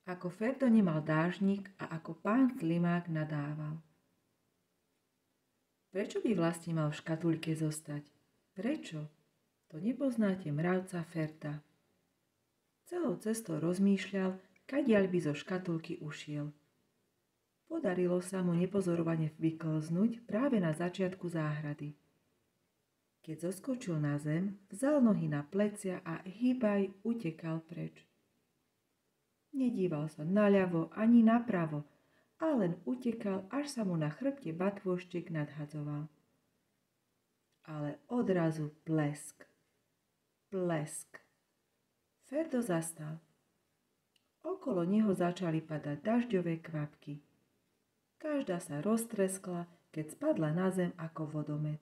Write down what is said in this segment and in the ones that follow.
Ako Ferdo nemal dážnik a ako pán Slimák nadával. Prečo by vlastne mal v škatulke zostať? Prečo? To nepoznáte mravca Ferda. Celou cestou rozmýšľal, kadiaľ by zo škatulky ušiel. Podarilo sa mu nepozorovane vyklznúť práve na začiatku záhrady. Keď zoskočil na zem, vzal nohy na plecia a hýbaj utekal preč. Nedíval sa naľavo ani napravo a len utekal, až sa mu na chrbte batôžtek nadhadzoval. Ale odrazu blesk. Blesk. Ferdo zastal. Okolo neho začali padať dažďové kvapky. Každá sa roztreskla, keď spadla na zem ako vodomet.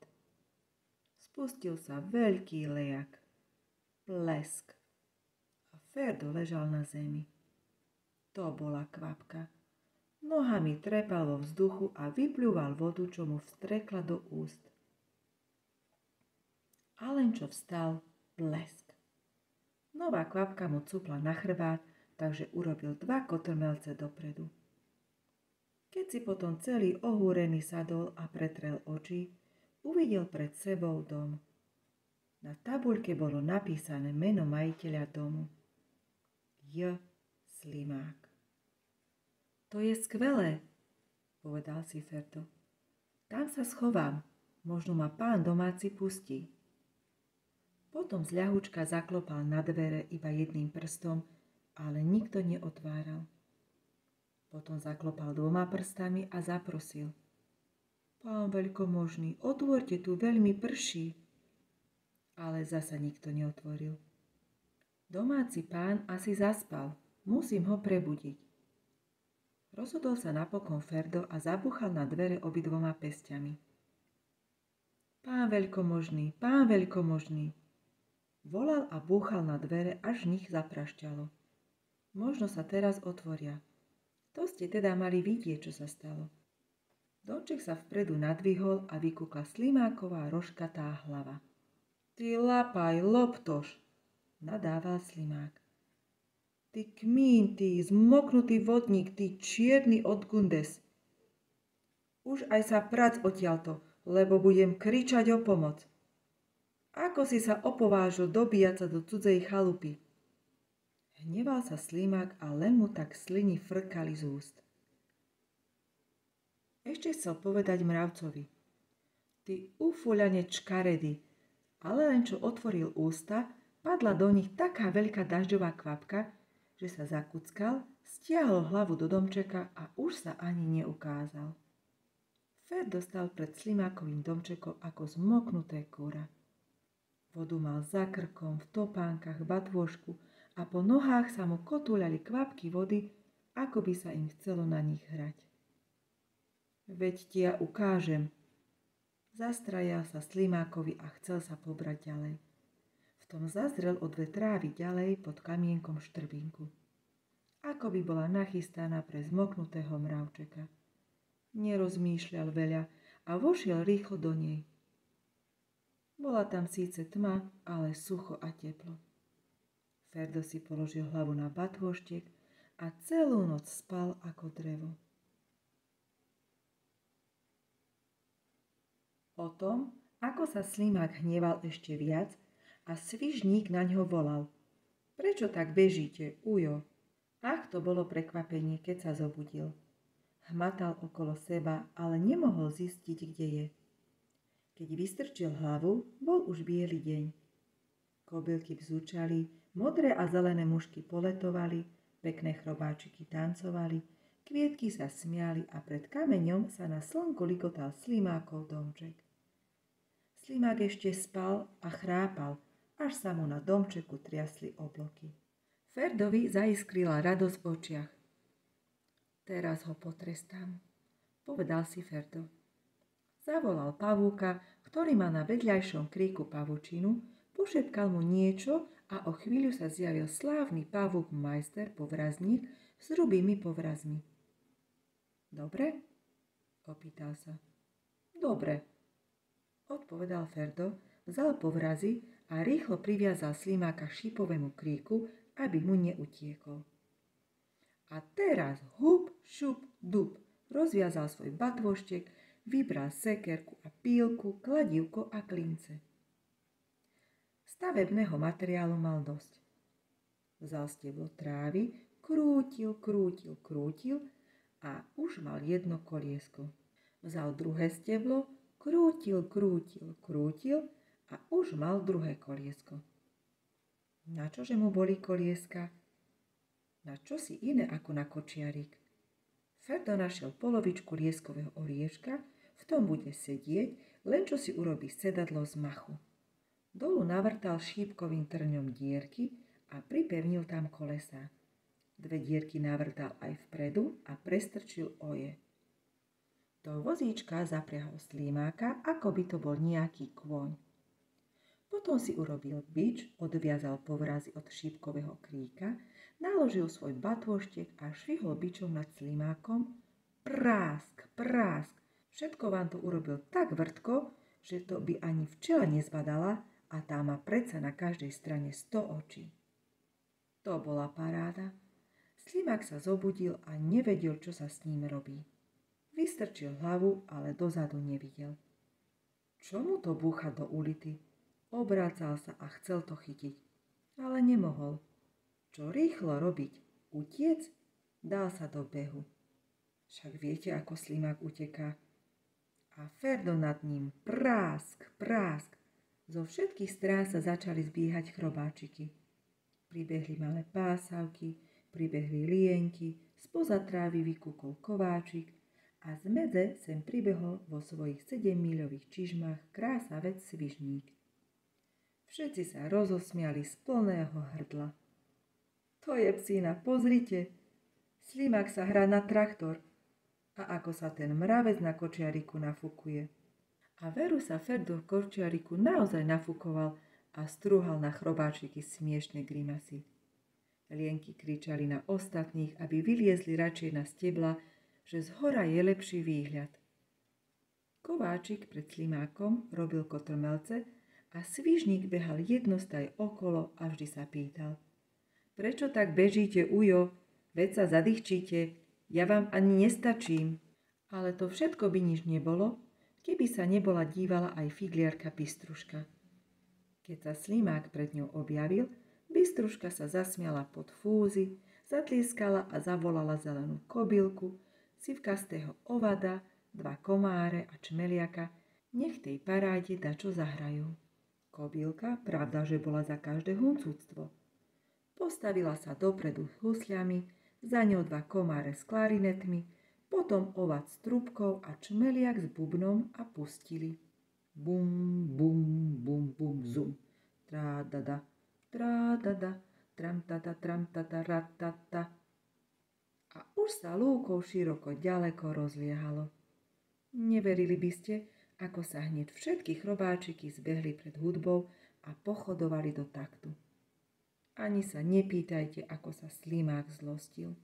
Spustil sa veľký lejak. Blesk. A Ferdo ležal na zemi. To bola kvapka. Nohami trepal vo vzduchu a vypľúval vodu, čo mu vstrekla do úst. A len čo vstal, blesk. Nová kvapka mu cupla na chrbát, takže urobil 2 kotrmelce dopredu. Keď si potom celý ohúrený sadol a pretrel oči, uvidel pred sebou dom. Na tabuľke bolo napísané meno majiteľa domu. J. Slimák. To je skvelé, povedal si Ferdo. Tam sa schovám, možno ma pán domáci pustí. Potom z ľahučka zaklopal na dvere iba jedným prstom, ale nikto neotváral. Potom zaklopal 2 prstami a zaprosil. Pán veľkomožný, otvorte, tu veľmi prší. Ale zasa nikto neotvoril. Domáci pán asi zaspal, musím ho prebudiť. Rozhodol sa napokon Ferdo a zabúchal na dvere obidvoma pesťami. Pán veľkomožný, volal a búchal na dvere, až v nich zaprašťalo. Možno sa teraz otvoria. To ste teda mali vidieť, čo sa stalo. Domček sa vpredu nadvihol a vykúkla Slimáková rožkatá hlava. Ty lapaj, loptoš, nadával Slimák. Ty kmín, ty zmoknutý vodník, ty čierny od gundes. Už aj sa prac odtiaľto, lebo budem kričať o pomoc. Ako si sa opovážil dobíjať sa do cudzej chalupy? Hneval sa Slimák a len mu tak sliny frkali z úst. Ešte chcel povedať mravcovi. Ty ufúľane čkaredy, ale len čo otvoril ústa, padla do nich taká veľká dažďová kvapka, že sa zakuckal, stiahol hlavu do domčeka a už sa ani neukázal. Ferdo stal pred Slimákovým domčekom ako zmoknuté kura. Vodu mal za krkom, v topánkach, batôžku a po nohách sa mu kotúľali kvapky vody, ako by sa im chcelo na nich hrať. Veď ti ja ukážem. Zastrajal sa Slimákovi a chcel sa pobrať ďalej. V tom zazrel o 2 trávy ďalej pod kamienkom štrbinku. Ako by bola nachystaná pre zmoknutého mravčeka. Nerozmýšľal veľa a vošiel rýchlo do nej. Bola tam síce tma, ale sucho a teplo. Ferdo si položil hlavu na batôžtek a celú noc spal ako drevo. O tom, ako sa Slimák hneval ešte viac a svižník na ňo volal. Prečo tak bežíte, ujo? Ach, to bolo prekvapenie, keď sa zobudil. Hmatal okolo seba, ale nemohol zistiť, kde je. Keď vystrčil hlavu, bol už biely deň. Kobylky bzučali, modré a zelené mušky poletovali, pekné chrobáčiky tancovali, kvietky sa smiali a pred kameňom sa na slnku likotal Slimákov domček. Slimák ešte spal a chrápal, až sa mu na domčeku triasli obloky. Ferdovi zaiskrila radosť v očiach. Teraz ho potrestám, povedal si Ferdo. Zavolal pavúka, ktorý má na vedľajšom kríku pavučinu, pošepkal mu niečo a o chvíľu sa zjavil slávny pavúk majster povrazník s hrubými povrazmi. Dobre? Opýtal sa. Dobre, odpovedal Ferdo, vzal povrazy a rýchlo priviazal Slimáka k šípovému kríku, aby mu neutiekol. A teraz hup, šup, dub. Rozviazal svoj batvoštek, vybral sekerku a pílku, kladívko a klince. Stavebného materiálu mal dosť. Vzal steblo trávy, krútil a už mal jedno koliesko. Vzal druhé steblo, krútil a už mal druhé koliesko. Na čože mu boli kolieska? Na čo si iné ako na kočiarik. Ferdo našiel polovičku lieskového orieška, v tom bude sedieť, len čo si urobí sedadlo z machu. Dolu navrtal šípkovým trňom dierky a pripevnil tam kolesá. 2 dierky navrtal aj vpredu a prestrčil oje. Do vozíčka zapriahol Slimáka, ako by to bol nejaký kôň. Potom si urobil bič, odviazal povrazy od šípkového kríka, naložil svoj batôštek a švihol bičom nad Slimákom. Prásk. Všetko vám to urobil tak vrtko, že to by ani včela nezbadala a tá má predsa na každej strane 100 očí. To bola paráda. Slimák sa zobudil a nevedel, čo sa s ním robí. Vystrčil hlavu, ale dozadu nevidel. Čo mu to búcha do ulity? Obrácal sa a chcel to chytiť, ale nemohol. Čo rýchlo robiť? Utiec? Dal sa do behu. Však viete, ako Slimák uteká. A Ferdo nad ním prásk. Zo všetkých strán sa začali zbíhať chrobáčiky. Pribehli malé pásavky, pribehli lienky, spoza trávy vykúkol kováčik a z medze sem pribehol vo svojich 7-míľových čižmách krásavec Svižník. Všetci sa rozosmiali z plného hrdla. To je psína, pozrite. Slimák sa hrá na traktor. A ako sa ten mravec na kočiariku nafúkuje. A veru sa Ferdo v kočiariku naozaj nafúkoval a strúhal na chrobáčiky smiešne grimasy. Lienky kričali na ostatných, aby vyliezli radšej na stebla, že zhora je lepší výhľad. Kováčik pred Slimákom robil kotrmelce a Svižník behal jednostaj okolo a vždy sa pýtal. Prečo tak bežíte, ujo? Veď sa zadýchčíte, ja vám ani nestačím. Ale to všetko by nič nebolo, keby sa nebola dívala aj figliarka Bystruška. Keď sa Slimák pred ňou objavil, Bystruška sa zasmiala pod fúzy, zatlieskala a zavolala zelenú kobylku, sivkastého ovada, 2 komáre a čmeliaka, nech tej paráde dačo zahrajú. Kobylka, pravda, že bola za každé huncúctvo. Postavila sa dopredu s husľami, za ňou 2 komáre s klarinetmi, potom ovad s trúbkou a čmeliak s bubnom a pustili. Bum, bum, bum, bum, zum. Trádada, tramtata, tramtata, ratata. A už sa lúkou široko ďaleko rozliehalo. Neverili by ste, ako sa hneď všetky chrobáčiky zbehli pred hudbou a pochodovali do taktu. Ani sa nepýtajte, ako sa Slimák zlostil.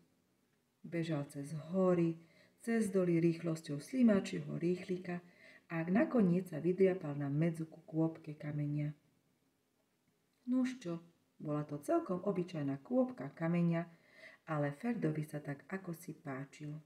Bežal cez hory, cez doly rýchlosťou slimáčiho rýchlika a nakoniec sa vydriapal na medzu ku kôpke kamenia. Nuž čo, bola to celkom obyčajná kôpka kameňa, ale Ferdovi sa tak akosi páčilo.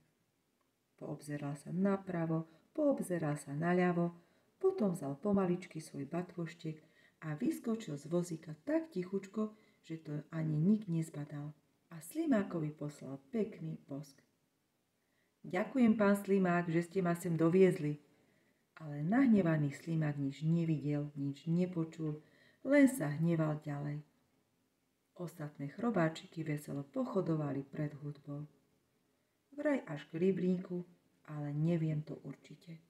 Poobzeral sa napravo, poobzeral sa naľavo, potom vzal pomaličky svoj batvoštek a vyskočil z vozíka tak tichučko, že to ani nik nezbadal. A Slimákovi poslal pekný bosk. Ďakujem, pán Slimák, že ste ma sem doviezli. Ale nahnevaný Slimák nič nevidel, nič nepočul, len sa hneval ďalej. Ostatné chrobáčiky veselo pochodovali pred hudbou. Vraj až k rybníku, ale neviem to určite.